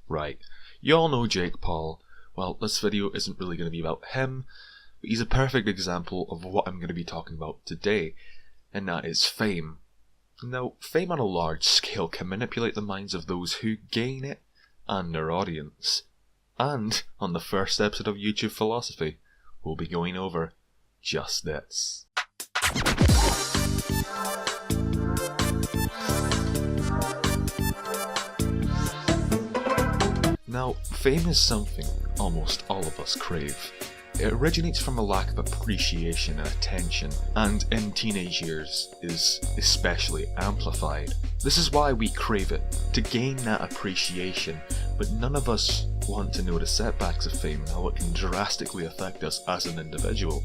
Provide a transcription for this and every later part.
Right, you all know Jake Paul. Well, this video isn't really going to be about him, but he's a perfect example of what I'm going to be talking about today, and that is fame. Now, fame on a large scale can manipulate the minds of those who gain it and their audience. And on the first episode of YouTube Philosophy, we'll be going over just this. Now, fame is something almost all of us crave. It originates from a lack of appreciation and attention, and in teenage years is especially amplified. This is why we crave it, to gain that appreciation, but none of us want to know the setbacks of fame and how it can drastically affect us as an individual.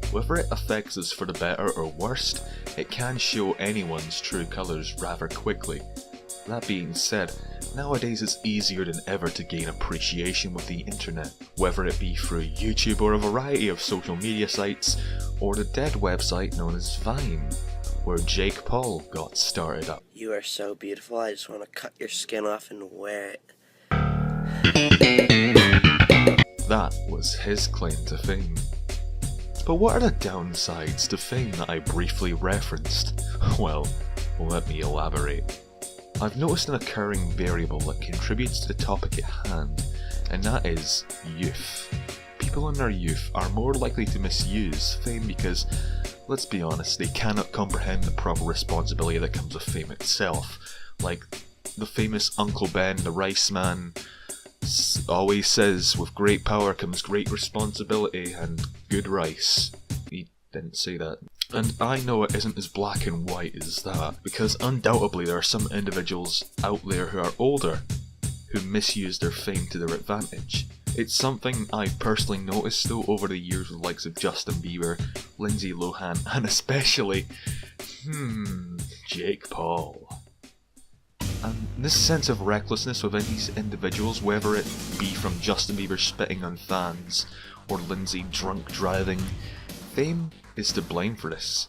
Whether it affects us for the better or worst, it can show anyone's true colours rather quickly. That being said, nowadays it's easier than ever to gain appreciation with the internet, whether it be through YouTube or a variety of social media sites, or the dead website known as Vine, where Jake Paul got started up. You are so beautiful, I just want to cut your skin off and wear it. That was his claim to fame. But what are the downsides to fame that I briefly referenced? Well, let me elaborate. I've noticed an occurring variable that contributes to the topic at hand, and that is youth. People in their youth are more likely to misuse fame because, let's be honest, they cannot comprehend the proper responsibility that comes with fame itself. Like the famous Uncle Ben, the rice man, always says, with great power comes great responsibility and good rice. He didn't say that. And I know it isn't as black and white as that, because undoubtedly there are some individuals out there who are older, who misuse their fame to their advantage. It's something I've personally noticed though over the years with the likes of Justin Bieber, Lindsay Lohan, and especially, Jake Paul. And this sense of recklessness within these individuals, whether it be from Justin Bieber spitting on fans, or Lindsay drunk driving, fame is to blame for this.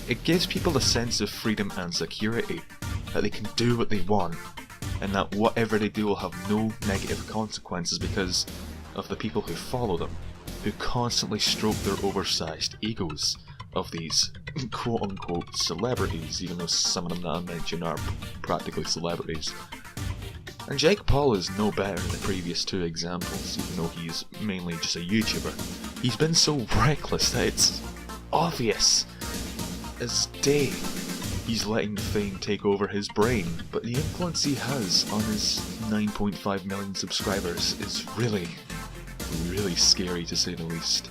It gives people a sense of freedom and security, that they can do what they want, and that whatever they do will have no negative consequences because of the people who follow them, who constantly stroke their oversized egos of these quote-unquote celebrities, even though some of them that I mentioned are practically celebrities. And Jake Paul is no better than the previous two examples, even though he's mainly just a YouTuber. He's been so reckless that it's obvious as day he's letting the fame take over his brain, but the influence he has on his 9.5 million subscribers is really scary to say the least.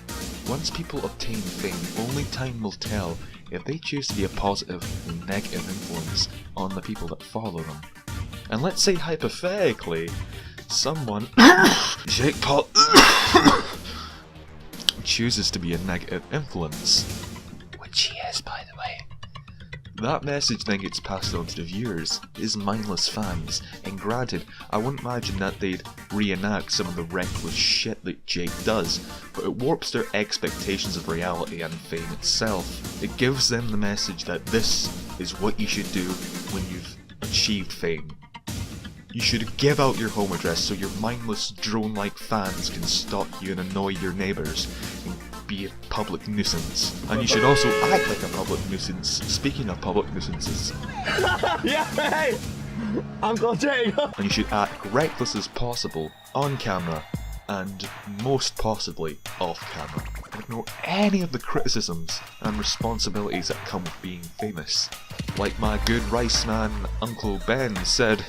Once people obtain fame, only time will tell if they choose to be a positive or negative influence on the people that follow them. And let's say hypothetically, someone, Jake Paul, chooses to be a negative influence, which he is, by the way. That message then gets passed on to the viewers, his mindless fans, and granted, I wouldn't imagine that they'd reenact some of the reckless shit that Jake does, but it warps their expectations of reality and fame itself. It gives them the message that this is what you should do when you've achieved fame. You should give out your home address so your mindless drone-like fans can stalk you and annoy your neighbours and be a public nuisance. And you should also act like a public nuisance. Speaking of public nuisances, Yeah, hey! Uncle Jake! And you should act reckless as possible on camera and most possibly off camera. Ignore any of the criticisms and responsibilities that come with being famous. Like my good rice man Uncle Ben said.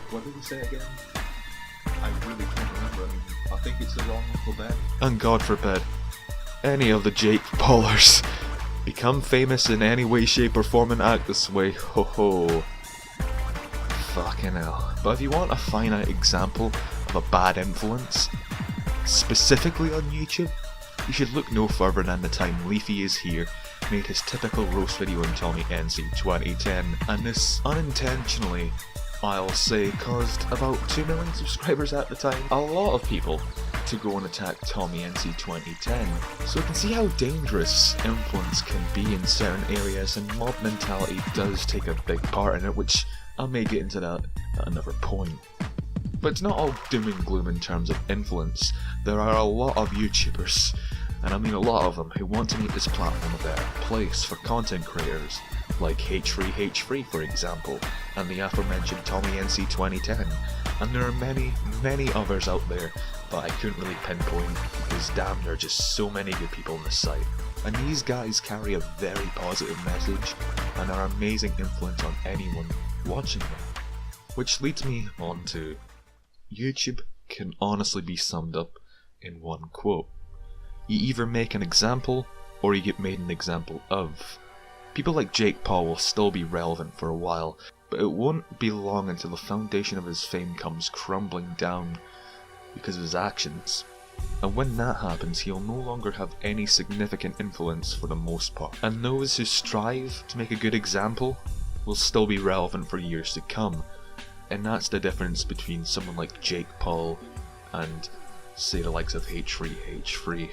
What did he say again? I really can't remember. I think it's the wrong Uncle Ben. And God forbid any of the Jake Paulers become famous in any way, shape or form and act this way. Ho ho. Fucking hell. But if you want a finite example of a bad influence, specifically on YouTube, you should look no further than the time Leafy Is Here made his typical roast video on Tommy NC 2010, and this unintentionally, I'll say, caused about 2 million subscribers at the time. A lot of people to go and attack Tommy NC 2010. So you can see how dangerous influence can be in certain areas, and mob mentality does take a big part in it, which I may get into that at another point. But it's not all doom and gloom in terms of influence. There are a lot of YouTubers, and I mean a lot of them, who want to make this platform a better place for content creators, like H3H3 for example, and the aforementioned Tommy NC 2010, and there are many, many others out there that I couldn't really pinpoint because damn, there are just so many good people on this site. And these guys carry a very positive message and are amazing influence on anyone watching them. Which leads me on to YouTube can honestly be summed up in one quote. You either make an example or you get made an example of. People like Jake Paul will still be relevant for a while, but it won't be long until the foundation of his fame comes crumbling down because of his actions. And when that happens, he'll no longer have any significant influence for the most part. And those who strive to make a good example will still be relevant for years to come. And that's the difference between someone like Jake Paul and, say, the likes of H3H3.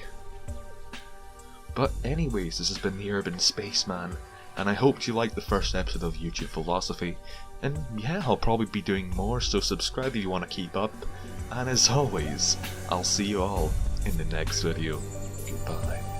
But anyways, this has been the Urban Spaceman, and I hope you liked the first episode of YouTube Philosophy. And yeah, I'll probably be doing more, so subscribe if you want to keep up. And as always, I'll see you all in the next video. Goodbye.